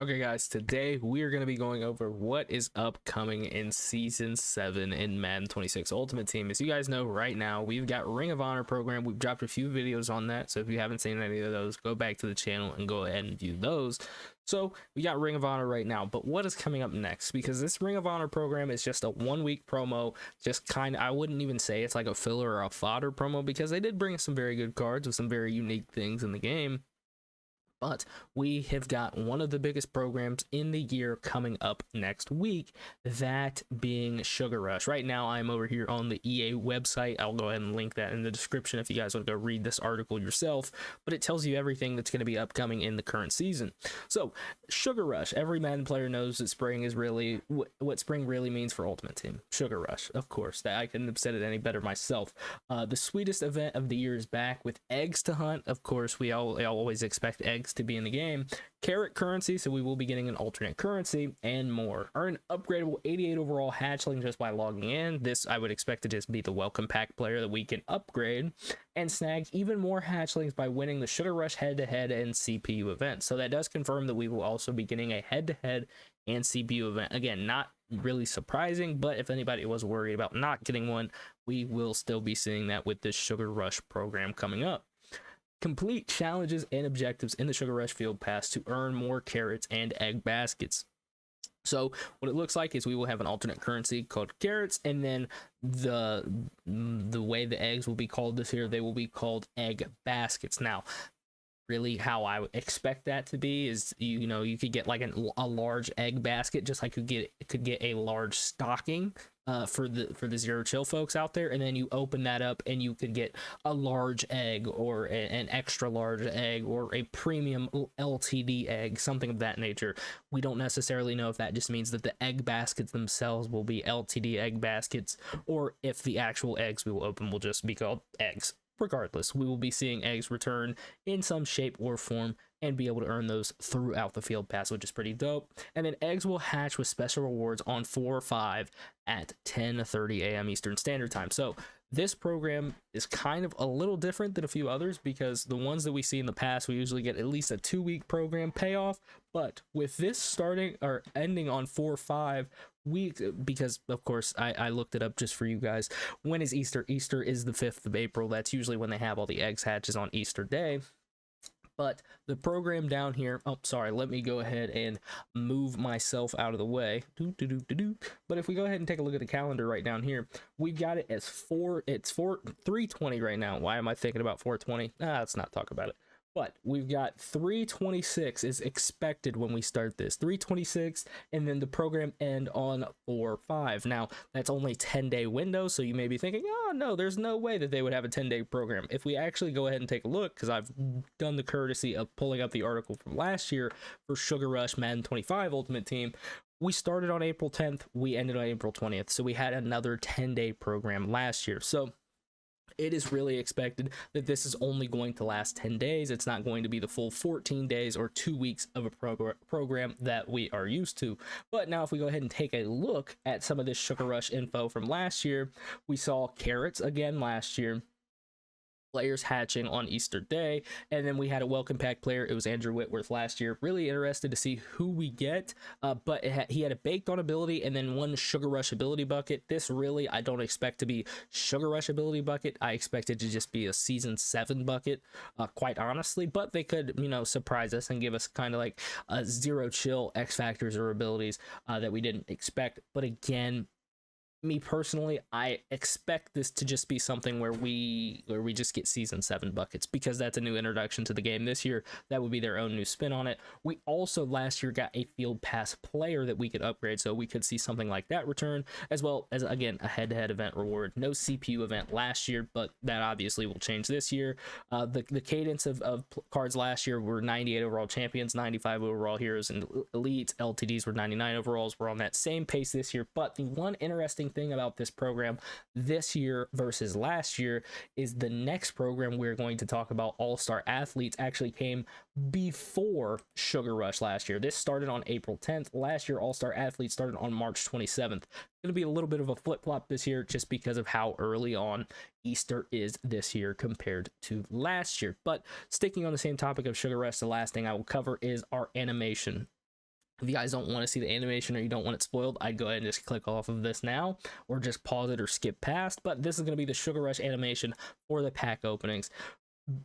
Okay, guys, today we are going to be going over what is upcoming in Season 7 in Madden 26 Ultimate Team. As you guys know, right now, we've got Ring of Honor program. We've dropped a few videos on that, so if you haven't seen any of those, go back to the channel and go ahead and view those. So we got Ring of Honor right now, but what is coming up next? Because this Ring of Honor program is just a one-week promo, just kind of, I wouldn't even say it's like a filler or a fodder promo, because they did bring us some very good cards with some very unique things in the game. But we have got one of the biggest programs in the year coming up next week, that being Sugar Rush. Right now, I'm over here on the EA website. I'll go ahead and link that in the description if you guys want to go read this article yourself. But it tells you everything that's going to be upcoming in the current season. So, Sugar Rush. Every Madden player knows that spring is really what spring really means for Ultimate Team. Sugar Rush, of course. That I couldn't have said it any better myself. The sweetest event of the year is back with eggs to hunt. Of course, we always expect eggs to be in the game, carrot currency, so we will be getting an alternate currency, and more. Earn upgradable 88 overall hatchling just by logging in. This I would expect to just be the welcome pack player that we can upgrade, and snag even more hatchlings by winning the Sugar Rush head-to-head and CPU event. So that does confirm that we will also be getting a head-to-head and CPU event. Again, not really surprising, but if anybody was worried about not getting one, we will still be seeing that with this Sugar Rush program coming up. Complete challenges and objectives in the Sugar Rush Field Pass to earn more carrots and egg baskets. So what it looks like is we will have an alternate currency called carrots, and then the way the eggs will be called this year, they will be called egg baskets. Now, really how I would expect that to be is, you could get like a large egg basket, just like you could get a large stocking for the Zero Chill folks out there, and then you open that up and you could get a large egg, or an extra large egg, or a premium LTD egg, something of that nature. We don't necessarily know if that just means that the egg baskets themselves will be LTD egg baskets, or if the actual eggs we will open will just be called eggs. Regardless, we will be seeing eggs return in some shape or form and be able to earn those throughout the field pass, which is pretty dope. And then eggs will hatch with special rewards on 4/5 at 10:30 a.m. Eastern Standard Time. So this program is kind of a little different than a few others, because the ones that we see in the past, we usually get at least a 2-week program payoff. But with this starting or ending on 4/5, because of course I looked it up just for you guys. When is Easter? Easter is the 5th of April. That's usually when they have all the eggs hatches, on Easter Day. But the program down here, oh, sorry, let me go ahead and move myself out of the way. But if we go ahead and take a look at the calendar right down here, we've got it as 320 right now. Why am I thinking about 420? Let's not talk about it. But we've got 326 is expected when we start this. 326, and then the program end on 4/5. Now, that's only 10-day window, so you may be thinking, oh, no, there's no way that they would have a 10-day program. If we actually go ahead and take a look, because I've done the courtesy of pulling up the article from last year for Sugar Rush Madden 25 Ultimate Team, we started on April 10th, we ended on April 20th, so we had another 10-day program last year. So it is really expected that this is only going to last 10 days. It's not going to be the full 14 days or 2 weeks of a program that we are used to. But now if we go ahead and take a look at some of this Sugar Rush info from last year, we saw carrots again last year, players hatching on Easter Day, and then we had a welcome pack player. It was Andrew Whitworth last year. Really interested to see who we get, but he had a baked on ability and then one Sugar Rush ability bucket. This really I don't expect to be Sugar Rush ability bucket. I expect it to just be a Season 7 bucket, quite honestly, but they could surprise us and give us kind of like Zero Chill X factors or abilities that we didn't expect. But again, me personally, I expect this to just be something where we just get Season 7 buckets, because that's a new introduction to the game this year. That would be their own new spin on it. We also last year got a field pass player that we could upgrade, so we could see something like that return, as well as, again, a head-to-head event reward. No CPU event last year, but that obviously will change this year. The cadence of cards last year were 98 overall champions, 95 overall heroes and elites. LTDs were 99 overalls. We're on that same pace this year, but the one interesting thing about this program this year versus last year is the next program we're going to talk about, All-Star Athletes, actually came before Sugar Rush last year. This started on April 10th. Last year, All-Star Athletes started on March 27th. Going to be a little bit of a flip-flop this year, just because of how early on Easter is this year compared to last year. But sticking on the same topic of Sugar Rush, the last thing I will cover is our animation. If you guys don't want to see the animation or you don't want it spoiled, I'd go ahead and just click off of this now, or just pause it or skip past. But this is going to be the Sugar Rush animation for the pack openings.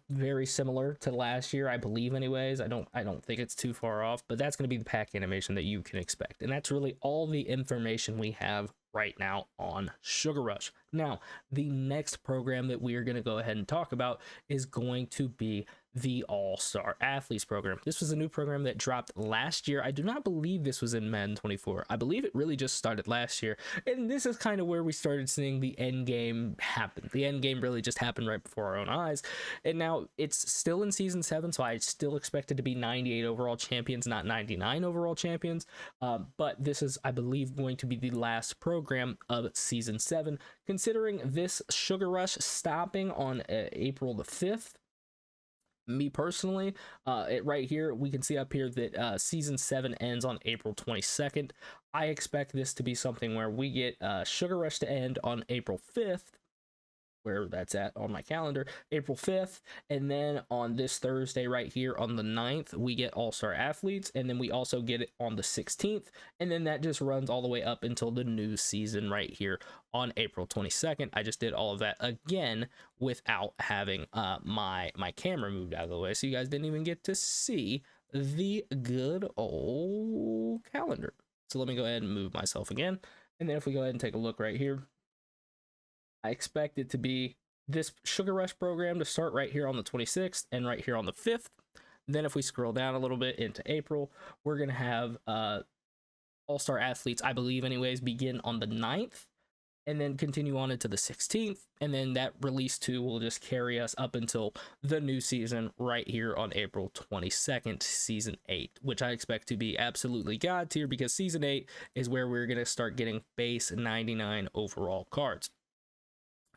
Very similar to last year, I believe. Anyways, I don't think it's too far off, but that's going to be the pack animation that you can expect, and that's really all the information we have right now on Sugar Rush. Now, the next program that we are going to go ahead and talk about is going to be the All-Star Athletes program. This was a new program that dropped last year. I do not believe this was in Madden 24. I believe it really just started last year, and this is kind of where we started seeing the end game happen. The end game really just happened right before our own eyes, and now it's still in season 7, so I still expect it to be 98 overall champions, not 99 overall champions. But this is, I believe, going to be the last program of season 7, considering this Sugar Rush stopping on April the 5th. Me personally, right here, we can see up here that season 7 ends on April 22nd. I expect this to be something where we get Sugar Rush to end on April 5th, where that's at on my calendar, April 5th, and then on this Thursday right here on the 9th, we get All-Star Athletes, and then we also get it on the 16th, and then that just runs all the way up until the new season right here on April 22nd. I just did all of that again without having my camera moved out of the way, so you guys didn't even get to see the good old calendar. So let me go ahead and move myself again, and then if we go ahead and take a look right here, I expect it to be this Sugar Rush program to start right here on the 26th and right here on the 5th. Then if we scroll down a little bit into April, we're going to have All-Star Athletes, I believe anyways, begin on the 9th and then continue on into the 16th. And then that release 2 will just carry us up until the new season right here on April 22nd, season 8, which I expect to be absolutely god tier, because season 8 is where we're going to start getting base 99 overall cards.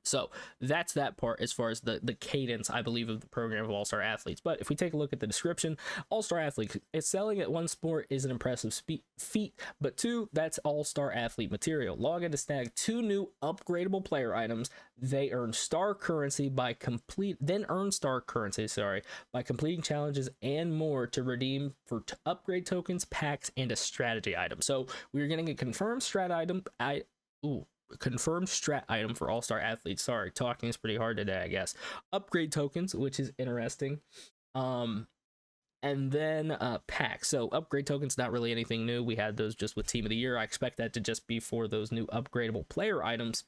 So that's that part as far as the cadence, I believe, of the program of All-Star Athletes. But if we take a look at the description, All-Star Athletes, excelling at one sport is an impressive feat, but 2, that's All-Star Athlete material. Log in to snag 2 new upgradable player items. They earn star currency by completing challenges and more to redeem for upgrade tokens, packs, and a strategy item. So we're getting a confirmed strat item. Confirmed strat item for All-Star Athletes. Sorry, talking is pretty hard today, I guess. Upgrade tokens, which is interesting. And then packs. So upgrade tokens, not really anything new. We had those just with Team of the Year. I expect that to just be for those new upgradable player items,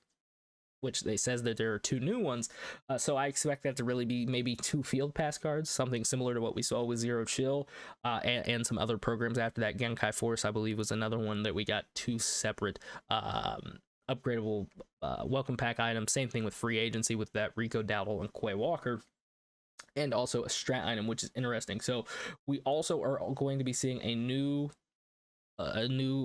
which they says that there are 2 new ones. So I expect that to really be maybe 2 field pass cards, something similar to what we saw with Zero Chill, and some other programs after that. Genkai Force, I believe, was another one that we got 2 separate upgradable welcome pack items. Same thing with free agency with that Rico Dowdle and Quay Walker, and also a strat item, which is interesting. So we also are going to be seeing a new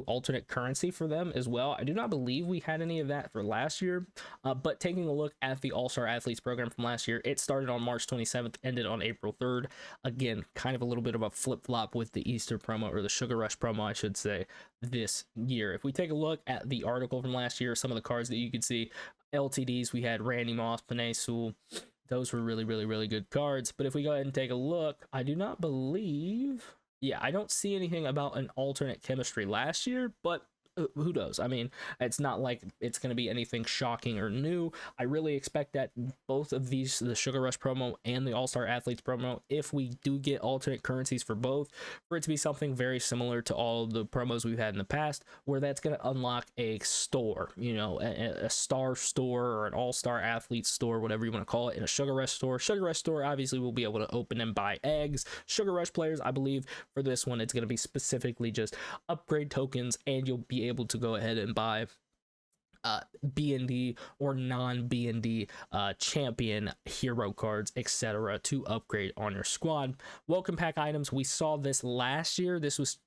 alternate currency for them as well. I do not believe we had any of that for last year, but taking a look at the All-Star Athletes program from last year, it started on March 27th, ended on April 3rd. Again, kind of a little bit of a flip-flop with the Easter promo, or the Sugar Rush promo, I should say, this year. If we take a look at the article from last year, some of the cards that you could see, LTDs, we had Randy Moss, Panay Sewell. Those were really, really, really good cards. But if we go ahead and take a look, I do not believe... Yeah, I don't see anything about an alternate chemistry last year, but who knows? I mean, it's not like it's going to be anything shocking or new. I really expect that both of these, the Sugar Rush promo and the All-Star Athletes promo, if we do get alternate currencies for both, for it to be something very similar to all the promos we've had in the past, where that's going to unlock a store, you know, a star store or an All-Star Athlete store, whatever you want to call it, in a Sugar Rush store. Sugar Rush store, obviously, we'll be able to open and buy eggs. Sugar Rush players, I believe, for this one, it's going to be specifically just upgrade tokens, and you'll be able to go ahead and buy B&D or non-B&D champion hero cards, etc., to upgrade on your squad. Welcome pack items, we saw this last year. This was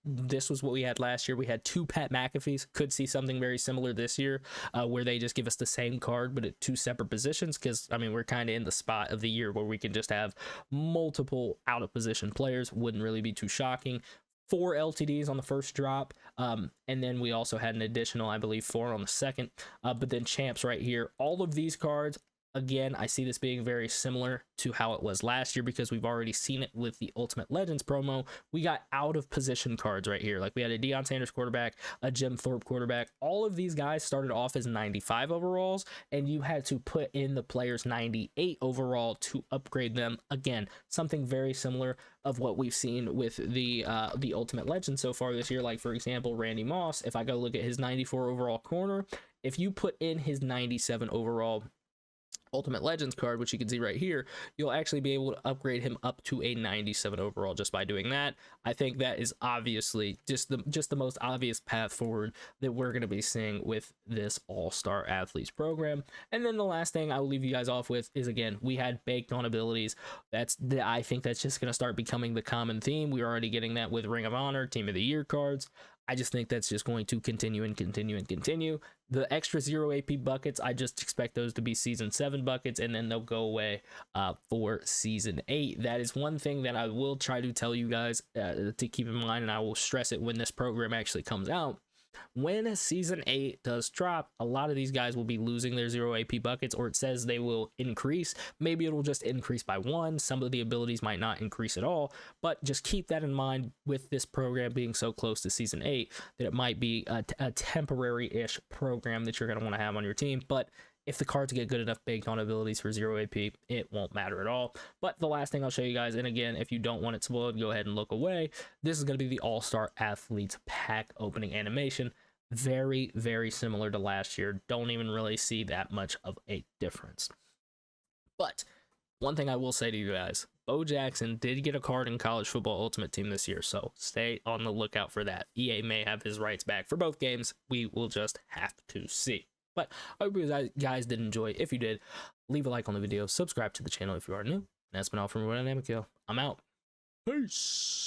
what we had last year. We had 2 Pat McAfees. Could see something very similar this year, where they just give us the same card but at 2 separate positions, because I mean, we're kind of in the spot of the year where we can just have multiple out of position players. Wouldn't really be too shocking. 4 LTDs on the first drop, and then we also had an additional, I believe, 4 on the second. But then champs right here, all of these cards Again, I see this being very similar to how it was last year because we've already seen it with the Ultimate Legends promo. We got out of position cards right here. Like we had a Deion Sanders quarterback, a Jim Thorpe quarterback. All of these guys started off as 95 overalls, and you had to put in the player's 98 overall to upgrade them. Again, something very similar of what we've seen with the Ultimate Legend so far this year. Like for example, Randy Moss, if I go look at his 94 overall corner, if you put in his 97 overall Ultimate Legends card, which you can see right here, you'll actually be able to upgrade him up to a 97 overall just by doing that. I think that is obviously just the most obvious path forward that we're going to be seeing with this All-Star Athletes program. And then the last thing I will leave you guys off with is, again, we had baked on abilities. I think that's just going to start becoming the common theme. We're already getting that with Ring of Honor, Team of the Year cards. I just think that's just going to continue and continue and continue. The extra 0 AP buckets, I just expect those to be Season 7 buckets, and then they'll go away for Season 8. That is one thing that I will try to tell you guys to keep in mind, and I will stress it when this program actually comes out. When Season 8 does drop, a lot of these guys will be losing their 0 AP buckets, or it says they will increase. Maybe it'll just increase by 1. Some of the abilities might not increase at all, but just keep that in mind with this program being so close to Season 8 that it might be a temporary-ish program that you're going to want to have on your team. But if the cards get good enough baked on abilities for 0 AP, it won't matter at all. But the last thing I'll show you guys, and again, if you don't want it spoiled, go ahead and look away. This is going to be the All-Star Athletes pack opening animation. Very, very similar to last year. Don't even really see that much of a difference. But one thing I will say to you guys, Bo Jackson did get a card in College Football Ultimate Team this year, so stay on the lookout for that. EA may have his rights back for both games. We will just have to see. But I hope you guys did enjoy. If you did, leave a like on the video, subscribe to the channel if you are new. And that's been all from Dynamic Yo. I'm out. Peace.